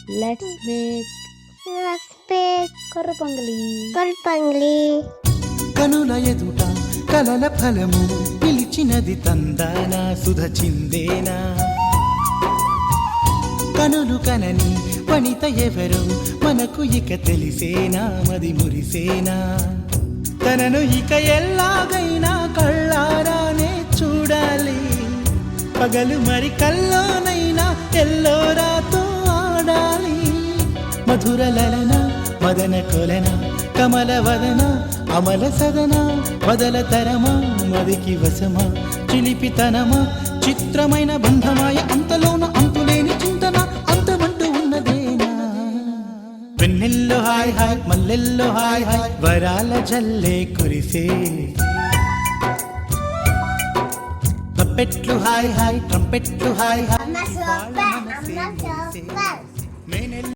Let's make కొర్ర పొంగలి. కనుల ఎదుట కలల ఫలము నిలిచినది తందానా సుధ చిందేనా. కనులు కనని వనిత ఎవరు మనకు ఇక తెలిసేనా మది మురిసేనా. తనను ఇక ఎల్లాగైనా కళ్ళారానే చూడాలి. పగలు మరి కల్లోనైనా ఎల్లోరాతో ఆడాలి. మధుర లలన మదన కొలన కమల వదన అమల సదన వదల తరమా మదికి వశమా చిలిపితనమా చిత్రమైన బంధమాయ అంతలోన అంతులేని చింతన అంతమంటూ ఉన్నదేనా. వెన్నెల్లో హాయ్ హాయ్ మల్లెల్లో హాయ్ హాయ్ వరాల జల్లే కురిసే. ట్రంపెట్లు హాయ్ హాయ్ ట్రంపెట్లు హాయ్ హాయ్.